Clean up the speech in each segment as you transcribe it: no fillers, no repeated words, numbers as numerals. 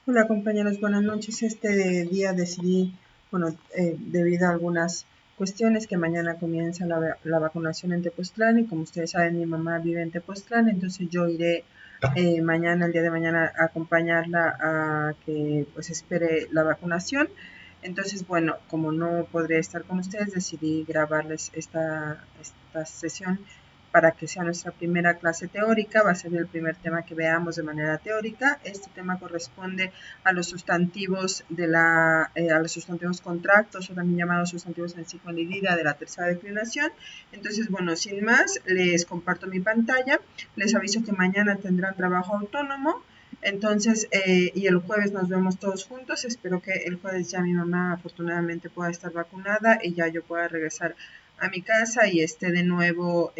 Hola compañeros, buenas noches. Este día decidí, debido a algunas cuestiones, que mañana comienza la vacunación en Tepoztlán, y como ustedes saben, mi mamá vive en Tepoztlán, entonces yo iré el día de mañana, a acompañarla a que pues espere la vacunación. Entonces, bueno, como no podré estar con ustedes, decidí grabarles esta sesión para que sea nuestra primera clase teórica. Va a ser el primer tema que veamos de manera teórica. Este tema corresponde a los sustantivos a los sustantivos contractos, o también llamados sustantivos en sigma dividida, de la tercera declinación. Entonces, bueno, sin más, les comparto mi pantalla. Les aviso que mañana tendrán trabajo autónomo. Entonces, y el jueves nos vemos todos juntos. Espero que el jueves ya mi mamá afortunadamente pueda estar vacunada y ya yo pueda regresar a mi casa y esté de nuevo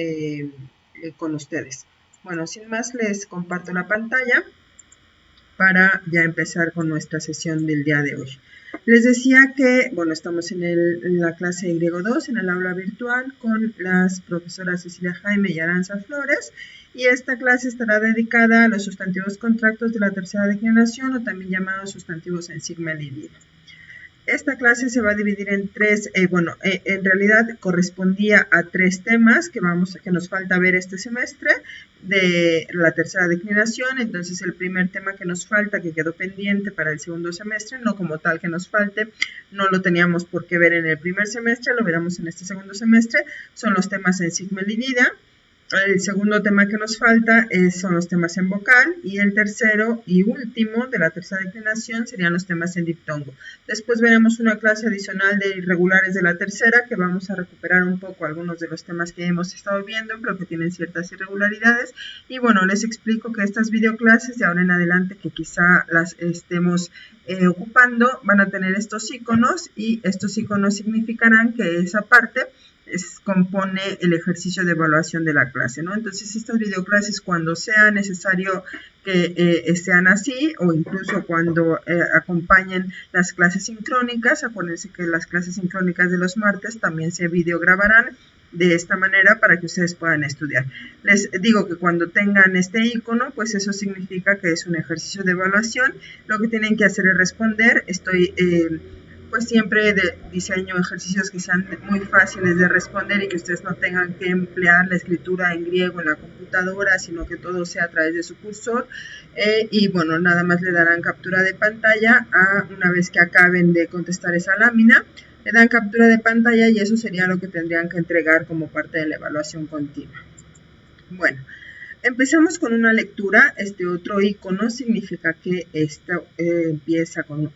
con ustedes. Bueno, sin más, les comparto la pantalla para ya empezar con nuestra sesión del día de hoy. Les decía que, bueno, estamos en la clase de griego 2, en el aula virtual, con las profesoras Cecilia Jaime y Aranza Flores, y esta clase estará dedicada a los sustantivos contractos de la tercera declinación, o también llamados sustantivos en sigma dividida. Esta clase se va a dividir en tres, en realidad correspondía a tres temas que nos falta ver este semestre de la tercera declinación. Entonces, el primer tema que nos falta, que quedó pendiente para el segundo semestre, no como tal que nos falte, no lo teníamos por qué ver en el primer semestre, lo veremos en este segundo semestre, son los temas en sigma dividida. El segundo tema que nos falta son los temas en vocal, y el tercero y último de la tercera declinación serían los temas en diptongo. Después veremos una clase adicional de irregulares de la tercera, que vamos a recuperar un poco algunos de los temas que hemos estado viendo, pero que tienen ciertas irregularidades. Y bueno, les explico que estas videoclases de ahora en adelante, que quizá las estemos ocupando, van a tener estos iconos, y estos iconos significarán que esa parte compone el ejercicio de evaluación de la clase, ¿no? Entonces, estas videoclases, cuando sea necesario que sean así, o incluso cuando acompañen las clases sincrónicas, acuérdense que las clases sincrónicas de los martes también se videograbarán de esta manera para que ustedes puedan estudiar. Les digo que cuando tengan este icono, pues eso significa que es un ejercicio de evaluación. Lo que tienen que hacer es responder. Pues siempre diseño ejercicios que sean muy fáciles de responder y que ustedes no tengan que emplear la escritura en griego en la computadora, sino que todo sea a través de su cursor. Y bueno, nada más le darán captura de pantalla una vez que acaben de contestar esa lámina. Le dan captura de pantalla y eso sería lo que tendrían que entregar como parte de la evaluación continua. Bueno, empezamos con una lectura. Este otro icono significa que esto empieza con,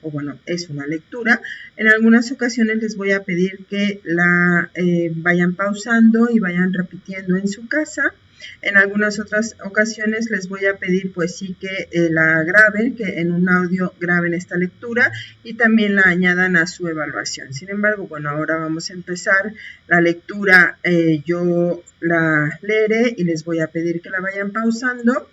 es una lectura. En algunas ocasiones les voy a pedir que la vayan pausando y vayan repitiendo en su casa. En algunas otras ocasiones les voy a pedir, pues sí, que la graben, que en un audio graben esta lectura y también la añadan a su evaluación. Sin embargo, bueno, ahora vamos a empezar la lectura. Yo la leeré y les voy a pedir que la vayan pausando.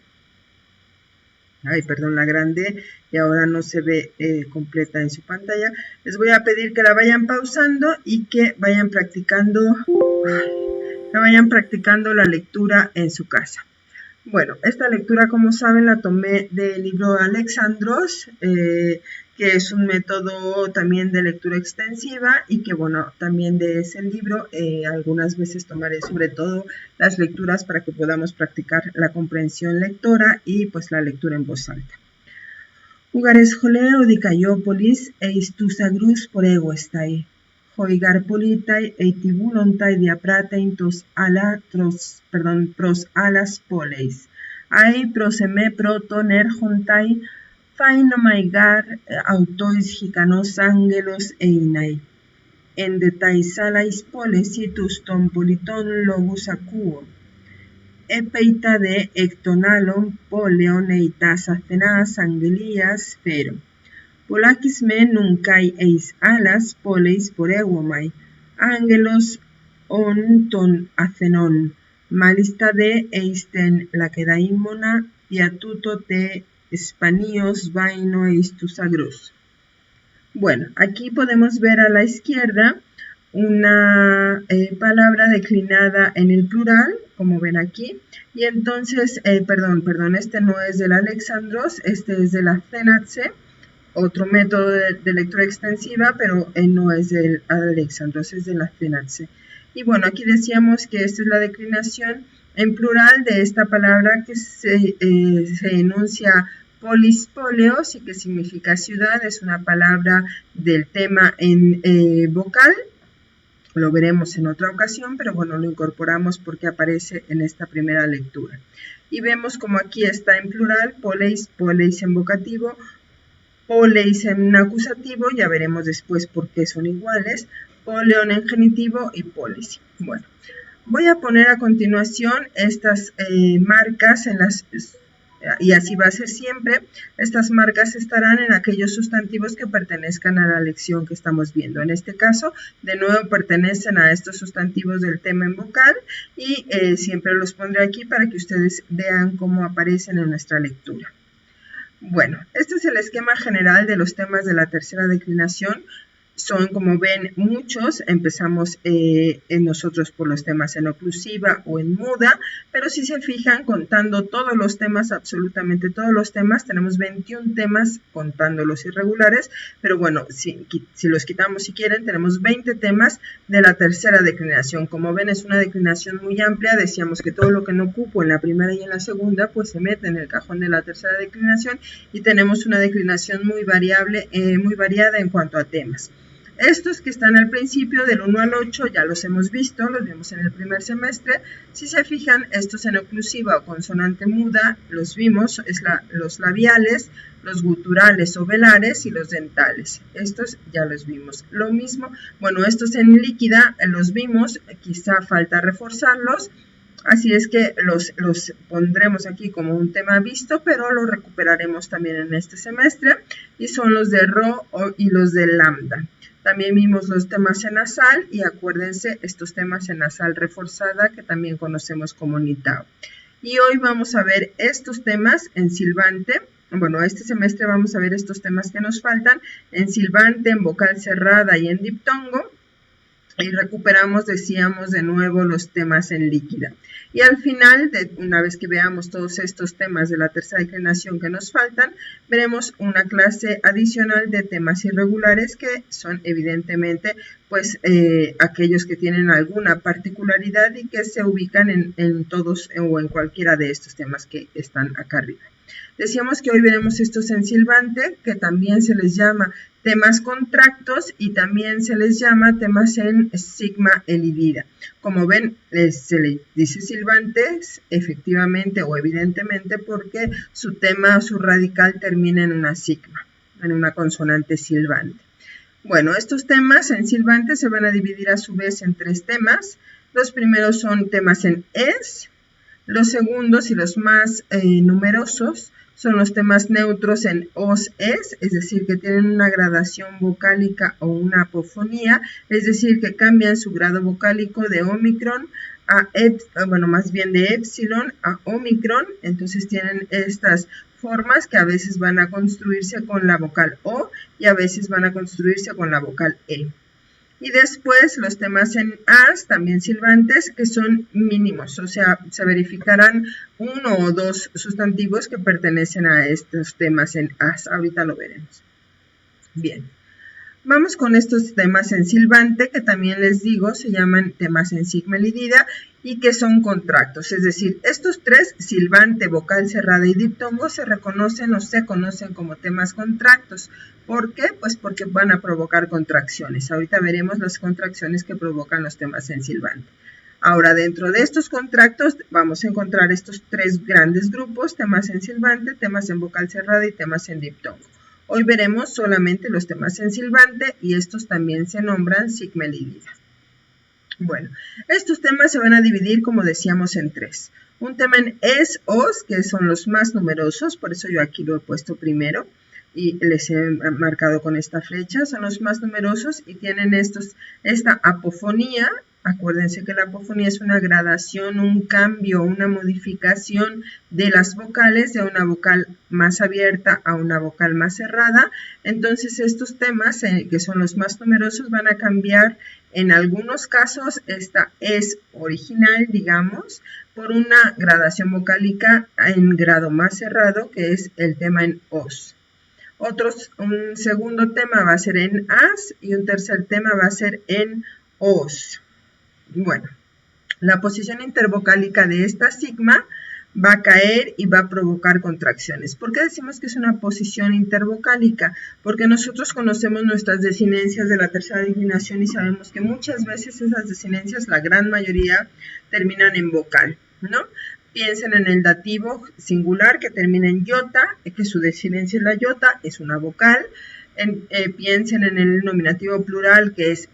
Ay, perdón, la grande y ahora no se ve completa en su pantalla. Les voy a pedir que la vayan pausando y que vayan practicando la lectura en su casa. Bueno, esta lectura, como saben, la tomé del libro Alexandros, que es un método también de lectura extensiva, y que, bueno, también de ese libro algunas veces tomaré sobre todo las lecturas para que podamos practicar la comprensión lectora y pues la lectura en voz alta. Ugares joleo dicaiópolis eis tus agrus por ego estai. Hoigar politai eitibulontai diapratein pros alas poleis. Ai proseme proton erjontai phaenomaigar autois hicanos angelos einai. En detaisalais polesitus ton politon logus acuo. Epeita de ectonalon poleon eitas athenas angelias fero. Polakis me nuncai eis alas poleis por eguomai, angelos on ton athenon, malista de eisten lacedaimona, piatuto te spanios vaino eistus agrus. Bueno, aquí podemos ver a la izquierda una palabra declinada en el plural, como ven aquí, y entonces, perdón, este no es del Alexandros, este es de la Cenatse. otro método de lectura extensiva, pero no es del Alexandros, es de la Finance. Y bueno, aquí decíamos que esta es la declinación en plural de esta palabra que se enuncia polis, poleos, y que significa ciudad. Es una palabra del tema en vocal. Lo veremos en otra ocasión, pero bueno, lo incorporamos porque aparece en esta primera lectura. Y vemos como aquí está en plural, poleis, poleis en vocativo, poleis en acusativo, ya veremos después por qué son iguales, poleon en genitivo y polis. Bueno, voy a poner a continuación estas marcas en las... Y así va a ser siempre. Estas marcas estarán en aquellos sustantivos que pertenezcan a la lección que estamos viendo. En este caso, de nuevo pertenecen a estos sustantivos del tema en vocal y siempre los pondré aquí para que ustedes vean cómo aparecen en nuestra lectura. Bueno, este es el esquema general de los temas de la tercera declinación. Son, como ven, muchos. Empezamos nosotros por los temas en oclusiva o en muda, pero si se fijan, contando todos los temas, absolutamente todos los temas, tenemos 21 temas contando los irregulares, pero bueno, si los quitamos si quieren, tenemos 20 temas de la tercera declinación. Como ven, es una declinación muy amplia. Decíamos que todo lo que no cupo en la primera y en la segunda, pues se mete en el cajón de la tercera declinación, y tenemos una declinación muy variable, muy variada en cuanto a temas. Estos que están al principio, del 1 al 8, ya los hemos visto, los vimos en el primer semestre. Si se fijan, estos en oclusiva o consonante muda, los vimos, los labiales, los guturales o velares y los dentales. Estos ya los vimos. Lo mismo, bueno, estos en líquida los vimos, quizá falta reforzarlos. Así es que los pondremos aquí como un tema visto, pero lo recuperaremos también en este semestre. Y son los de Rho y los de lambda. También vimos los temas en nasal y acuérdense estos temas en nasal reforzada que también conocemos como nitao. Y hoy vamos a ver estos temas en silbante. Bueno, este semestre vamos a ver estos temas que nos faltan en silbante, en vocal cerrada y en diptongo. Y recuperamos, decíamos, de nuevo los temas en líquida. Y al final, una vez que veamos todos estos temas de la tercera declinación que nos faltan, veremos una clase adicional de temas irregulares que son evidentemente pues aquellos que tienen alguna particularidad y que se ubican en todos o en cualquiera de estos temas que están acá arriba. Decíamos que hoy veremos estos en silbante, que también se les llama temas contractos y también se les llama temas en sigma elidida. Como ven, se le dice silbantes efectivamente o evidentemente porque su tema o su radical termina en una sigma, en una consonante silbante. Bueno, estos temas en silbante se van a dividir a su vez en 3 temas. Los primeros son temas en es, los segundos y los más numerosos son los temas neutros en os-es, es decir, que tienen una gradación vocálica o una apofonía, es decir, que cambian su grado vocálico de omicron más bien de epsilon a omicron. Entonces tienen estas formas que a veces van a construirse con la vocal o y a veces van a construirse con la vocal e. Y después los temas en as, también silbantes, que son mínimos, o sea, se verificarán 1 o 2 sustantivos que pertenecen a estos temas en as. Ahorita lo veremos. Bien, vamos con estos temas en silbante, que también les digo, se llaman temas en sigma elidida y que son contractos. Es decir, estos 3, silbante, vocal cerrada y diptongo, se reconocen o se conocen como temas contractos. ¿Por qué? Pues porque van a provocar contracciones. Ahorita veremos las contracciones que provocan los temas en silbante. Ahora, dentro de estos contractos vamos a encontrar estos 3 grandes grupos, temas en silbante, temas en vocal cerrada y temas en diptongo. Hoy veremos solamente los temas en silbante y estos también se nombran sigma elidida. Bueno, estos temas se van a dividir, como decíamos, en 3. Un tema en es, os, que son los más numerosos, por eso yo aquí lo he puesto primero y les he marcado con esta flecha, son los más numerosos y tienen esta apofonía. Acuérdense que la apofonía es una gradación, un cambio, una modificación de las vocales de una vocal más abierta a una vocal más cerrada. Entonces estos temas, que son los más numerosos, van a cambiar en algunos casos esta es original, digamos, por una gradación vocálica en grado más cerrado, que es el tema en os. Un segundo tema va a ser en as y un tercer tema va a ser en os. Bueno, la posición intervocálica de esta sigma va a caer y va a provocar contracciones. ¿Por qué decimos que es una posición intervocálica? Porque nosotros conocemos nuestras desinencias de la tercera declinación y sabemos que muchas veces esas desinencias, la gran mayoría, terminan en vocal, ¿no? Piensen en el dativo singular que termina en iota, que su desinencia es la iota, es una vocal. Piensen en el nominativo plural que es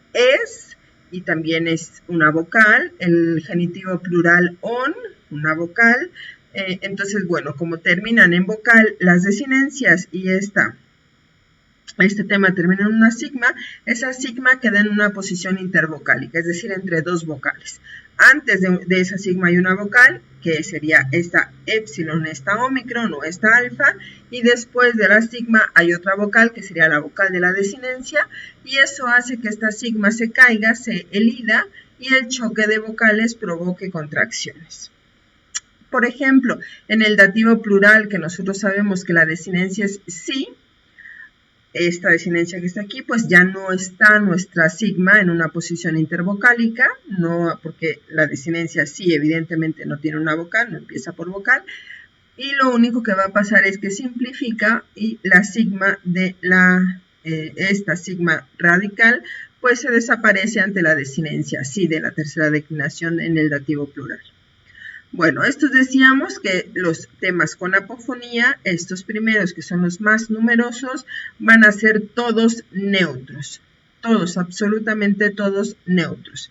y también es una vocal. El genitivo plural on, una vocal. Entonces, bueno, como terminan en vocal las desinencias y este tema termina en una sigma, esa sigma queda en una posición intervocálica, es decir, entre dos vocales. Antes de esa sigma hay una vocal, que sería esta épsilon, esta ómicron o esta alfa, y después de la sigma hay otra vocal, que sería la vocal de la desinencia, y eso hace que esta sigma se caiga, se elida, y el choque de vocales provoque contracciones. Por ejemplo, en el dativo plural, que nosotros sabemos que la desinencia es sí, esta desinencia que está aquí, pues ya no está nuestra sigma en una posición intervocálica, no, porque la desinencia sí evidentemente no tiene una vocal, no empieza por vocal, y lo único que va a pasar es que simplifica y la sigma de esta sigma radical pues se desaparece ante la desinencia sí de la tercera declinación en el dativo plural. Bueno, estos decíamos que los temas con apofonía, estos primeros que son los más numerosos, van a ser todos neutros. Todos, absolutamente todos neutros.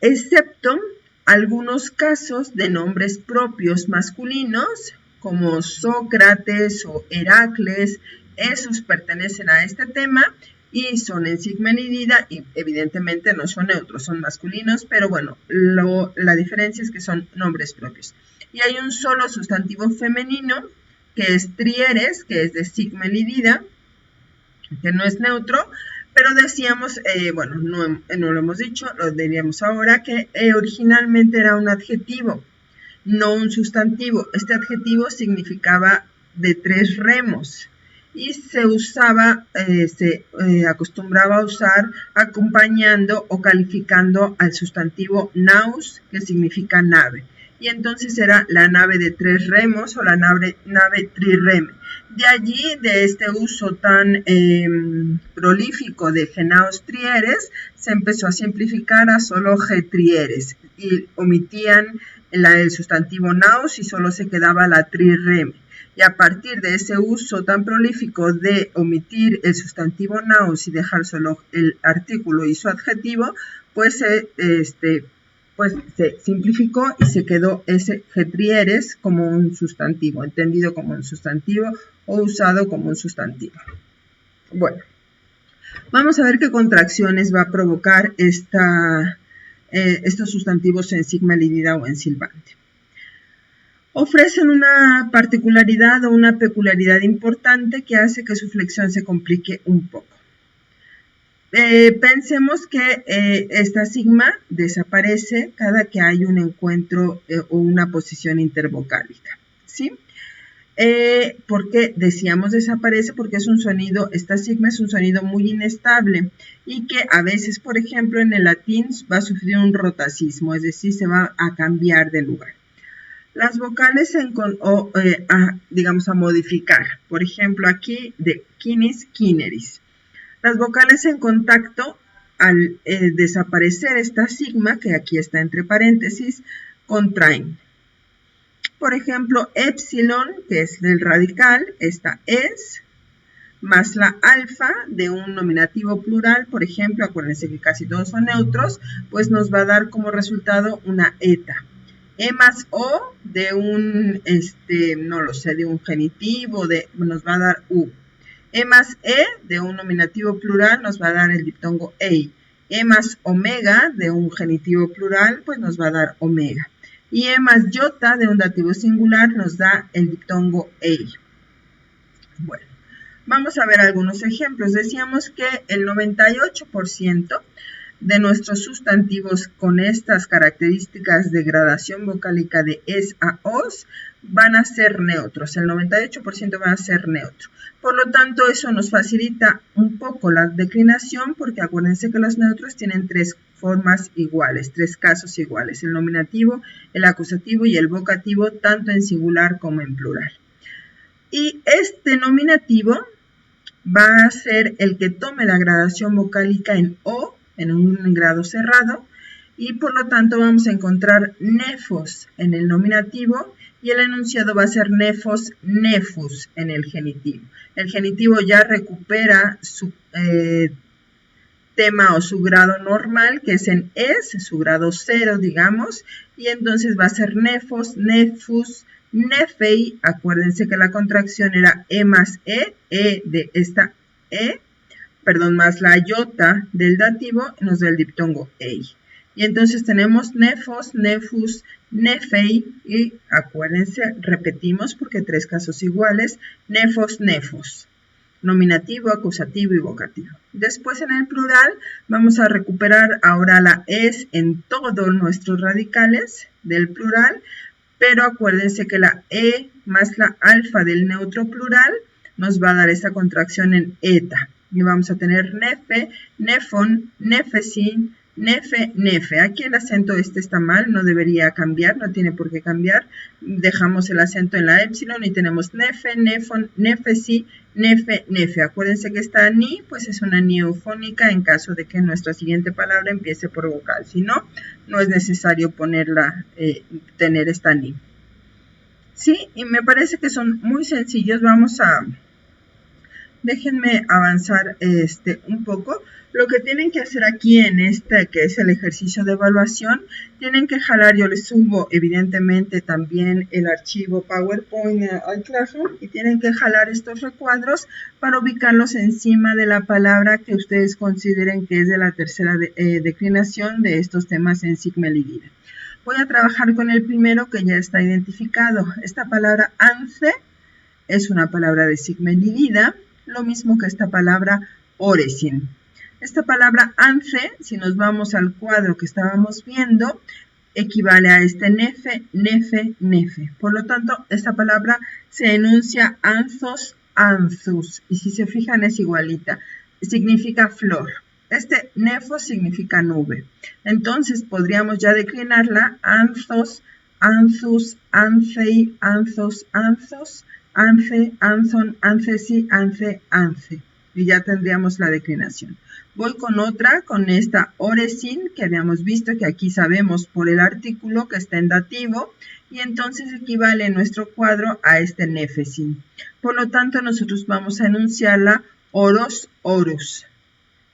Excepto algunos casos de nombres propios masculinos, como Sócrates o Heracles, esos pertenecen a este tema y son en sigma elidida y evidentemente no son neutros, son masculinos, pero bueno, la diferencia es que son nombres propios. Y hay un solo sustantivo femenino, que es Trieres, que es de sigma elidida, que no es neutro, pero decíamos, bueno, no lo hemos dicho, lo diríamos ahora, que originalmente era un adjetivo, no un sustantivo. Este adjetivo significaba de 3 remos y se usaba, acostumbraba a usar acompañando o calificando al sustantivo naus, que significa nave. Y entonces era la nave de 3 remos o la nave trireme. De allí, de este uso tan prolífico de genaos trieres, se empezó a simplificar a solo getrieres y omitían el sustantivo naus y solo se quedaba la trireme. Y a partir de ese uso tan prolífico de omitir el sustantivo naus y dejar solo el artículo y su adjetivo, pues se simplificó y se quedó ese getrieres como un sustantivo, entendido como un sustantivo o usado como un sustantivo. Bueno, vamos a ver qué contracciones va a provocar estos sustantivos en sigma elidida o en silbante. Ofrecen una particularidad o una peculiaridad importante que hace que su flexión se complique un poco. Pensemos que esta sigma desaparece cada que hay un encuentro o una posición intervocálica, ¿sí? ¿Por qué decíamos desaparece? Porque es un sonido, esta sigma es un sonido muy inestable y que a veces, por ejemplo, en el latín va a sufrir un rotacismo, es decir, se va a cambiar de lugar. Las vocales a modificar, por ejemplo, aquí de quinis, kineris. Las vocales en contacto, al desaparecer esta sigma, que aquí está entre paréntesis, contraen. Por ejemplo, épsilon, que es del radical, esta es, más la alfa de un nominativo plural, por ejemplo, acuérdense que casi todos son neutros, pues nos va a dar como resultado una eta. E más O de un, de un genitivo, nos va a dar U. E más E de un nominativo plural nos va a dar el diptongo EI. E más omega de un genitivo plural pues nos va a dar omega. Y E más iota de un dativo singular nos da el diptongo EI. Bueno, vamos a ver algunos ejemplos. Decíamos que el 98% de nuestros sustantivos con estas características de gradación vocálica de es a os van a ser neutros. El 98% van a ser neutro. Por lo tanto, eso nos facilita un poco la declinación porque acuérdense que los neutros tienen tres formas iguales, tres casos iguales, el nominativo, el acusativo y el vocativo, tanto en singular como en plural. Y este nominativo va a ser el que tome la gradación vocálica en O, en un grado cerrado, y por lo tanto vamos a encontrar nefos en el nominativo y el enunciado va a ser nefos, nefus en el genitivo. El genitivo ya recupera su tema o su grado normal, que es en es, su grado 0, digamos, y entonces va a ser nefos, nefus, nefei. Acuérdense que la contracción era e más e de esta más la iota del dativo nos da el diptongo ei. Y entonces tenemos nefos, nefus, nefei y acuérdense, repetimos porque tres casos iguales, nefos, nefos. Nominativo, acusativo y vocativo. Después en el plural vamos a recuperar ahora la es en todos nuestros radicales del plural, pero acuérdense que la e más la alfa del neutro plural nos va a dar esta contracción en eta. Y vamos a tener nefe, nefon, nefesin, nefe, nefe. Aquí el acento está mal, no debería cambiar, no tiene por qué cambiar. Dejamos el acento en la épsilon y tenemos nefe, nefon, nefesi, nefe, nefe. Acuérdense que esta ni, pues es una ni eufónica en caso de que nuestra siguiente palabra empiece por vocal. Si no, no es necesario ponerla, tener esta ni. Sí, y me parece que son muy sencillos. Déjenme avanzar un poco. Lo que tienen que hacer aquí en que es el ejercicio de evaluación, tienen que jalar, yo les subo evidentemente también el archivo PowerPoint al Classroom y tienen que jalar estos recuadros para ubicarlos encima de la palabra que ustedes consideren que es de la tercera declinación de estos temas en Sigma-Ligida. Voy a trabajar con el primero que ya está identificado. Esta palabra ance es una palabra de Sigma-Ligida, lo mismo que esta palabra oresin. Esta palabra ance, si nos vamos al cuadro que estábamos viendo, equivale a este nefe, nefe, nefe. Por lo tanto, esta palabra se enuncia anzos, anzus. Y si se fijan es igualita. Significa flor. Este nefo significa nube. Entonces podríamos ya declinarla anzos, anzus, ancei, anzos, anzos, ance, anzon, ancesi, ance, ance. Y ya tendríamos la declinación. Voy con otra, con esta oresin, que habíamos visto que aquí sabemos por el artículo que está en dativo, y entonces equivale en nuestro cuadro a este nefesin. Por lo tanto, nosotros vamos a enunciarla oros, orus,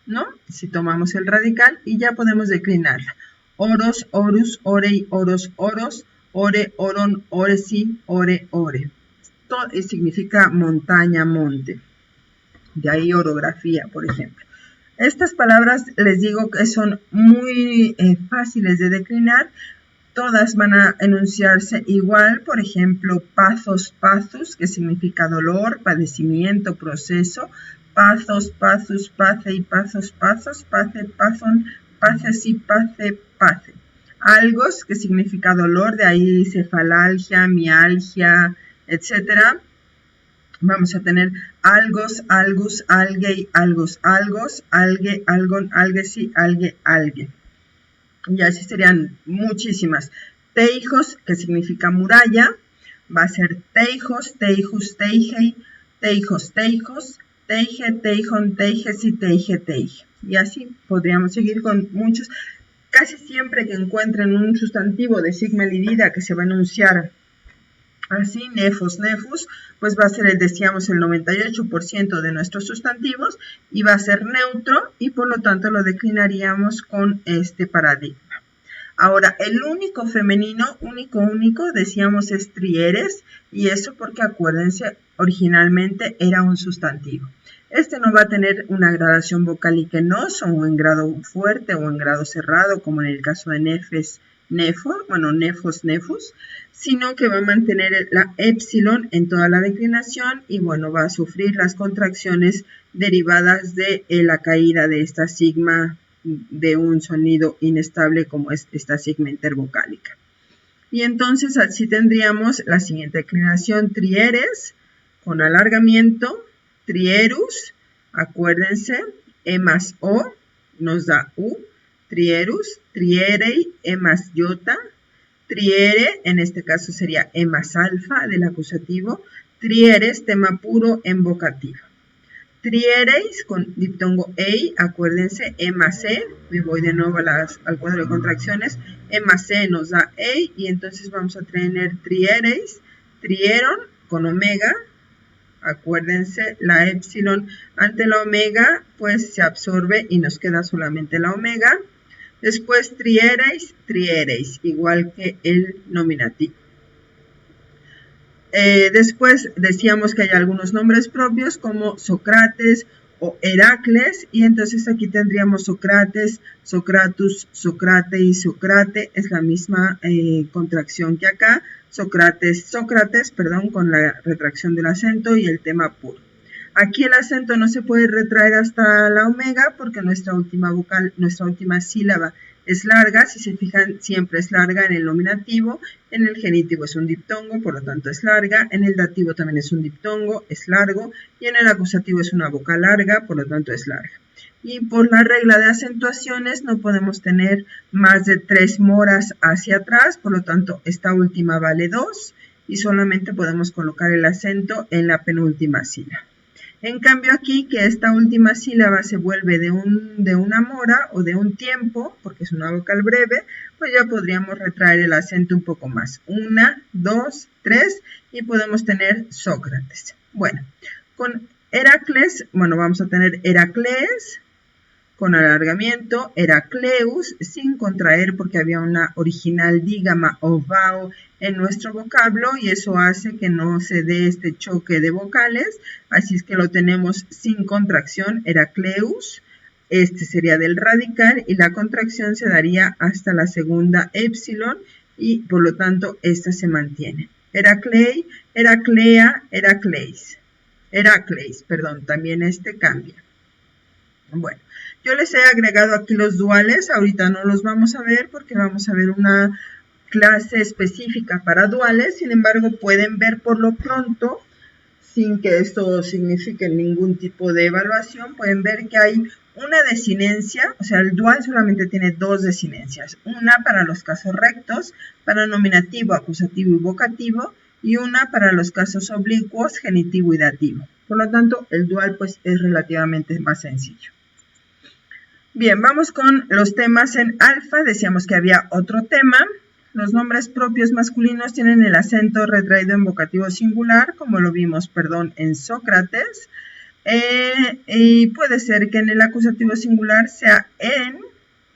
¿no? Si tomamos el radical y ya podemos declinarla. Oros, orus, orei, oros, oros, ore, oron, oresi, ore, ore. Esto significa montaña, monte. De ahí orografía, por ejemplo. Estas palabras les digo que son muy fáciles de declinar. Todas van a enunciarse igual. Por ejemplo, pathos, pathus, que significa dolor, padecimiento, proceso. Pathos, pathus, pathei, pathos, pathos, pathe, pathon, pathesi, pathe, pathe. Algos, que significa dolor, de ahí cefalalgia, mialgia, etcétera. Vamos a tener algos, algus, algei, algos, algos, alge, algon, algesi, alge, alge. Y así serían muchísimas. Teijos, que significa muralla, va a ser teijos, teijus, teijei, teijos, teijos, teije, teijon, teijesi, teije, teije. Y así podríamos seguir con muchos. Casi siempre que encuentren un sustantivo de Sigma-Ligida que se va a enunciar así, nefos, nefus, pues va a ser, decíamos, el 98% de nuestros sustantivos y va a ser neutro y por lo tanto lo declinaríamos con este paradigma. Ahora, el único femenino, único, decíamos es trieres y eso porque acuérdense, originalmente era un sustantivo. Este no va a tener una gradación vocálica en os o en grado fuerte o en grado cerrado como en el caso de nefes, nefos, nefus, sino que va a mantener la épsilon en toda la declinación y bueno, va a sufrir las contracciones derivadas de la caída de esta sigma de un sonido inestable como es esta sigma intervocálica. Y entonces así tendríamos la siguiente declinación: trieres con alargamiento, trierus, acuérdense, E más O nos da U, trierus, trierei, E más iota, triere, en este caso sería E más alfa del acusativo, trieres, tema puro en vocativo. Triereis con diptongo ei, acuérdense, E más E, me voy de nuevo al cuadro de contracciones, E más E nos da ei, y entonces vamos a tener triereis, trieron con omega, acuérdense, la épsilon ante la omega, pues se absorbe y nos queda solamente la omega. Después triereis, triereis, igual que el nominativo. Después decíamos que hay algunos nombres propios como Sócrates o Heracles, y entonces aquí tendríamos Sócrates, Sócratus, Sócrates, Sócrate, es la misma contracción que acá, Sócrates, Sócrates, perdón, con la retracción del acento y el tema puro. Aquí el acento no se puede retraer hasta la omega porque nuestra última vocal, nuestra última sílaba es larga. Si se fijan, siempre es larga en el nominativo. En el genitivo es un diptongo, por lo tanto es larga. En el dativo también es un diptongo, es largo. Y en el acusativo es una vocal larga, por lo tanto es larga. Y por la regla de acentuaciones no podemos tener más de 3 moras hacia atrás, por lo tanto esta última vale 2 y solamente podemos colocar el acento en la penúltima sílaba. En cambio aquí, que esta última sílaba se vuelve de una mora o de un tiempo, porque es una vocal breve, pues ya podríamos retraer el acento un poco más. 1, 2, 3 y podemos tener Sócrates. Bueno, con Heracles, bueno, vamos a tener Heracles con alargamiento, Heracleus sin contraer porque había una original dígama o vao en nuestro vocablo y eso hace que no se dé este choque de vocales, así es que lo tenemos sin contracción, Heracleus, este sería del radical y la contracción se daría hasta la segunda épsilon y por lo tanto esta se mantiene. Heraclei, Heraclea, Heracleis, perdón, también este cambia. Bueno, yo les he agregado aquí los duales, ahorita no los vamos a ver porque vamos a ver una clase específica para duales, sin embargo pueden ver por lo pronto, sin que esto signifique ningún tipo de evaluación, pueden ver que hay una desinencia, o sea el dual solamente tiene 2 desinencias, una para los casos rectos, para nominativo, acusativo y vocativo, y una para los casos oblicuos, genitivo y dativo. Por lo tanto, el dual pues es relativamente más sencillo. Bien, vamos con los temas en alfa. Decíamos que había otro tema. Los nombres propios masculinos tienen el acento retraído en vocativo singular, como lo vimos, en Sócrates. Y puede ser que en el acusativo singular sea en,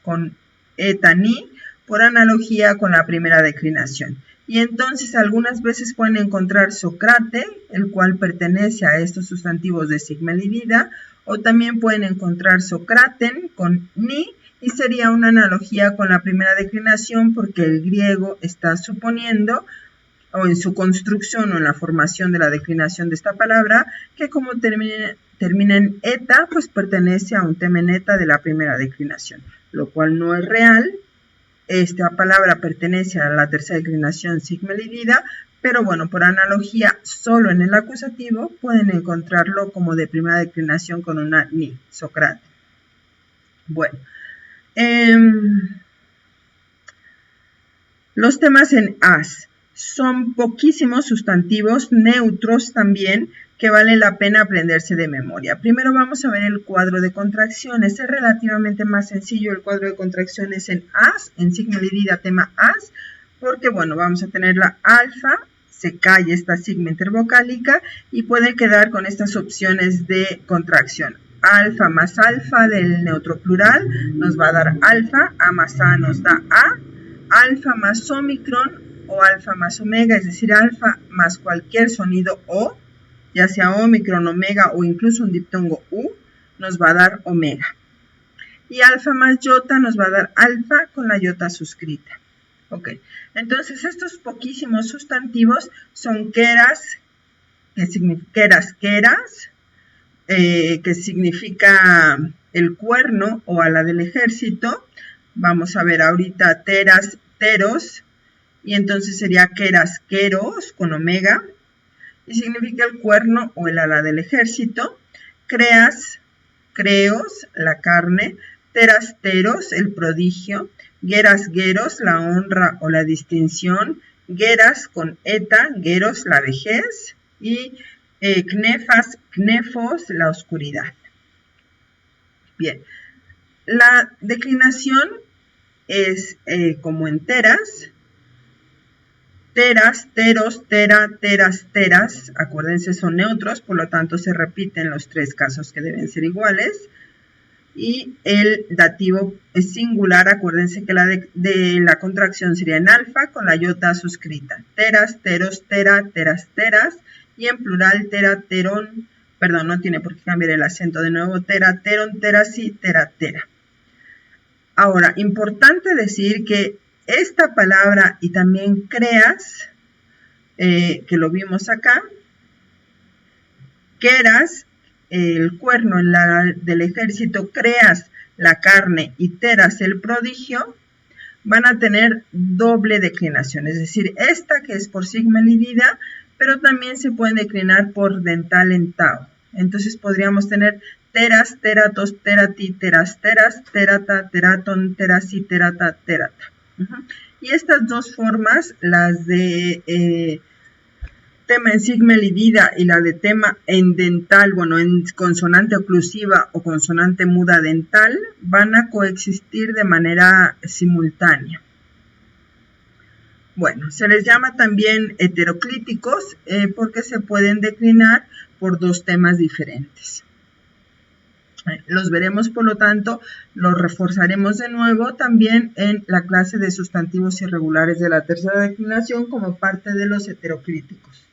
con eta, ni, por analogía con la primera declinación. Y entonces algunas veces pueden encontrar Sócrate, el cual pertenece a estos sustantivos de sigma elidida, o también pueden encontrar Sócraten con ni, y sería una analogía con la primera declinación porque el griego está suponiendo, o en su construcción o en la formación de la declinación de esta palabra, que como termina en eta, pues pertenece a un temen eta de la primera declinación, lo cual no es real. Esta palabra pertenece a la tercera declinación sigma elidida, pero bueno, por analogía, solo en el acusativo pueden encontrarlo como de primera declinación con una ni, Sócrates. Bueno, los temas en as son poquísimos sustantivos neutros también que vale la pena aprenderse de memoria. Primero vamos a ver el cuadro de contracciones. Es relativamente más sencillo el cuadro de contracciones en as, en sigma elidida tema as, porque bueno, vamos a tener la alfa, se cae esta sigma intervocálica y puede quedar con estas opciones de contracción. Alfa más alfa del neutro plural nos va a dar alfa, A más A nos da A, alfa más omicron o alfa más omega, es decir, alfa más cualquier sonido O, ya sea omicron, omega o incluso un diptongo U, nos va a dar omega. Y alfa más iota nos va a dar alfa con la iota suscrita. Ok, entonces estos poquísimos sustantivos son queras, que significa queras, que significa el cuerno o ala del ejército. Vamos a ver ahorita teras, teros, y entonces sería queras, queros, con omega, y significa el cuerno o el ala del ejército. Creas, creos, la carne. Teras, teros, el prodigio. Geras, geros, la honra o la distinción. Geras con eta, geros, la vejez. Y knefas, knefos, la oscuridad. Bien, la declinación es como en teras. Teras, teros, tera, teras, teras, acuérdense, son neutros, por lo tanto se repiten los tres casos que deben ser iguales. Y el dativo es singular, acuérdense que la de la contracción sería en alfa con la iota suscrita. Teras, teros, tera, teras, teras, y en plural tera, terón, perdón, no tiene por qué cambiar el acento de nuevo, tera, terón, terasi, tera, tera. Ahora, importante decir que esta palabra y también creas, que lo vimos acá, queras, el cuerno en la del ejército, creas, la carne y teras, el prodigio, van a tener doble declinación. Es decir, esta que es por sigma lidida, pero también se pueden declinar por dental en tau. Entonces podríamos tener teras, teratos, terati, teras, teras, terata, teraton, terasi, terata, terata. Y estas dos formas, las de tema en sigma lidida y la de tema en dental, bueno, en consonante oclusiva o consonante muda dental, van a coexistir de manera simultánea. Bueno, se les llama también heteroclíticos porque se pueden declinar por dos temas diferentes. Los veremos, por lo tanto, los reforzaremos de nuevo también en la clase de sustantivos irregulares de la tercera declinación como parte de los heteroclíticos.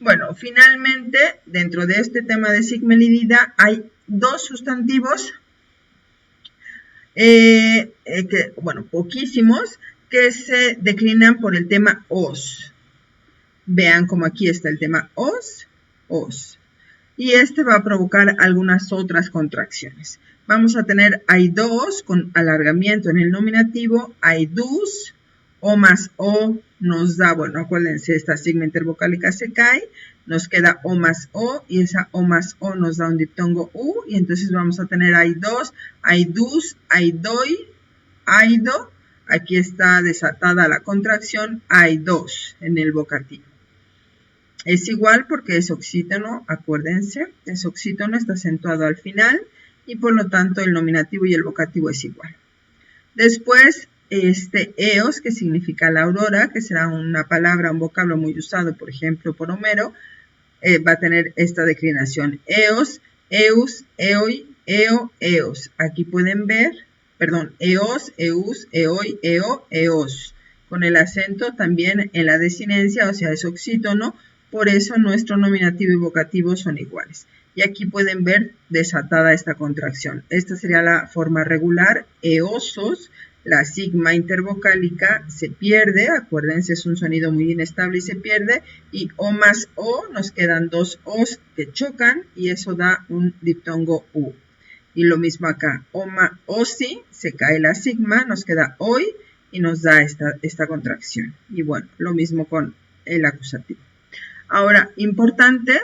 Bueno, finalmente, dentro de este tema de sigma lidida hay dos sustantivos, poquísimos, que se declinan por el tema os. Vean como aquí está el tema os, os. Y este va a provocar algunas otras contracciones. Vamos a tener aidos con alargamiento en el nominativo, aidus, o más o nos da, bueno, acuérdense, esta sigma intervocálica se cae, nos queda o más o, y esa o más o nos da un diptongo u, y entonces vamos a tener aidos, aidus, aidoi, aido, aquí está desatada la contracción, aidos en el vocativo. Es igual porque es oxítono, acuérdense, es oxítono, está acentuado al final y por lo tanto el nominativo y el vocativo es igual. Después, eos, que significa la aurora, que será una palabra, un vocablo muy usado, por ejemplo, por Homero, va a tener esta declinación. Eos, eus, eoi, eo, eos. Aquí pueden ver, perdón, eos, eus, eoi, eo, eos. Con el acento también en la desinencia, o sea, es oxítono. Por eso nuestro nominativo y vocativo son iguales. Y aquí pueden ver desatada esta contracción. Esta sería la forma regular, eosos. La sigma intervocálica se pierde, acuérdense, es un sonido muy inestable y se pierde. Y o más o, nos quedan dos os que chocan y eso da un diptongo u. Y lo mismo acá, osi, se cae la sigma, nos queda oi y nos da esta contracción. Y bueno, lo mismo con el acusativo. Ahora, importante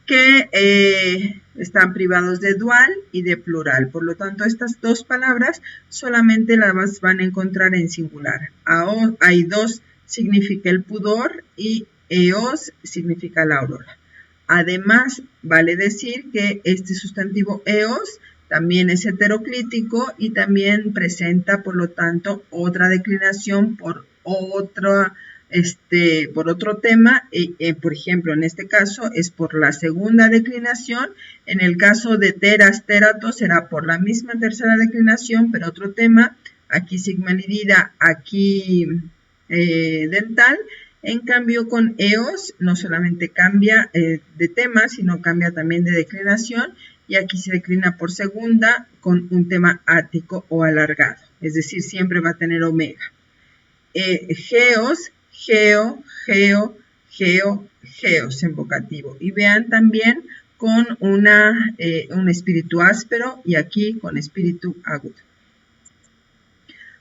que están privados de dual y de plural. Por lo tanto, estas dos palabras solamente las van a encontrar en singular. Aidos significa el pudor y eos significa la aurora. Además, vale decir que este sustantivo eos también es heteroclítico y también presenta, por lo tanto, otra declinación por otro tema, por ejemplo, en este caso es por la segunda declinación. En el caso de teras, teratos será por la misma tercera declinación, pero otro tema, aquí sigma lidida, aquí dental. En cambio, con eos no solamente cambia de tema, sino cambia también de declinación, y aquí se declina por segunda con un tema ático o alargado, es decir, siempre va a tener omega. Geos, geo, geo, geo, geos en vocativo. Y vean también con un espíritu áspero y aquí con espíritu agudo.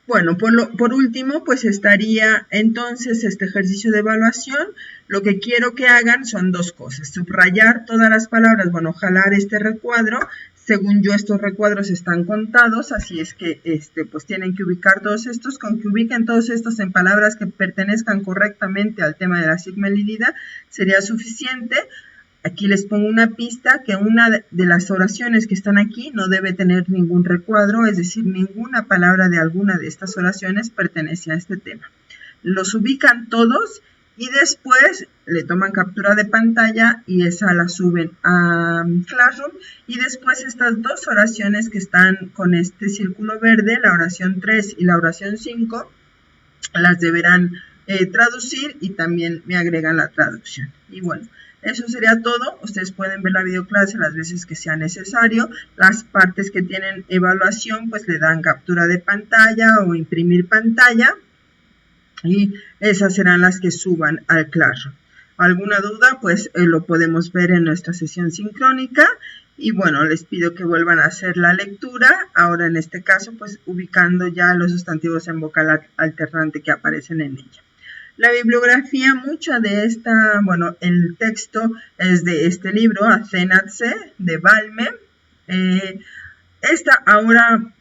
Bueno, por último, pues estaría entonces este ejercicio de evaluación. Lo que quiero que hagan son dos cosas: subrayar todas las palabras, bueno, jalar este recuadro. Según yo, estos recuadros están contados, así es que pues tienen que ubicar todos estos. Con que ubiquen todos estos en palabras que pertenezcan correctamente al tema de la sigmoidida sería suficiente. Aquí les pongo una pista, que una de las oraciones que están aquí no debe tener ningún recuadro, es decir, ninguna palabra de alguna de estas oraciones pertenece a este tema. Los ubican todos y después le toman captura de pantalla y esa la suben a Classroom. Y después estas dos oraciones que están con este círculo verde, la oración 3 y la oración 5, las deberán traducir y también me agregan la traducción. Y bueno, eso sería todo. Ustedes pueden ver la videoclase las veces que sea necesario. Las partes que tienen evaluación, pues le dan captura de pantalla o imprimir pantalla. Y esas serán las que suban al Classroom. ¿Alguna duda? Pues lo podemos ver en nuestra sesión sincrónica. Y bueno, les pido que vuelvan a hacer la lectura. Ahora en este caso, pues ubicando ya los sustantivos en vocal alternante que aparecen en ella. La bibliografía, mucha de esta, bueno, el texto es de este libro, Athénatse, de Balme.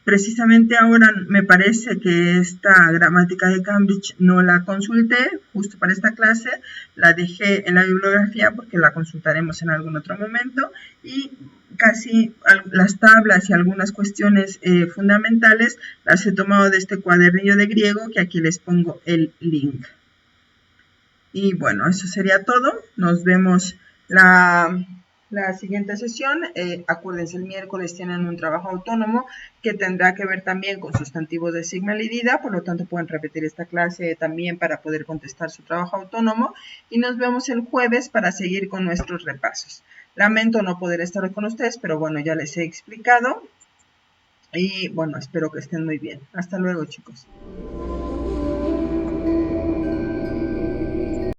Precisamente ahora, me parece que esta gramática de Cambridge no la consulté justo para esta clase, la dejé en la bibliografía porque la consultaremos en algún otro momento, y casi las tablas y algunas cuestiones fundamentales las he tomado de este cuadernillo de griego que aquí les pongo el link. Y bueno, eso sería todo. Nos vemos la siguiente sesión. Acuérdense, el miércoles tienen un trabajo autónomo que tendrá que ver también con sustantivos de sigmoidida, por lo tanto pueden repetir esta clase también para poder contestar su trabajo autónomo. Y nos vemos el jueves para seguir con nuestros repasos. Lamento no poder estar hoy con ustedes, pero bueno, ya les he explicado. Y bueno, espero que estén muy bien. Hasta luego, chicos.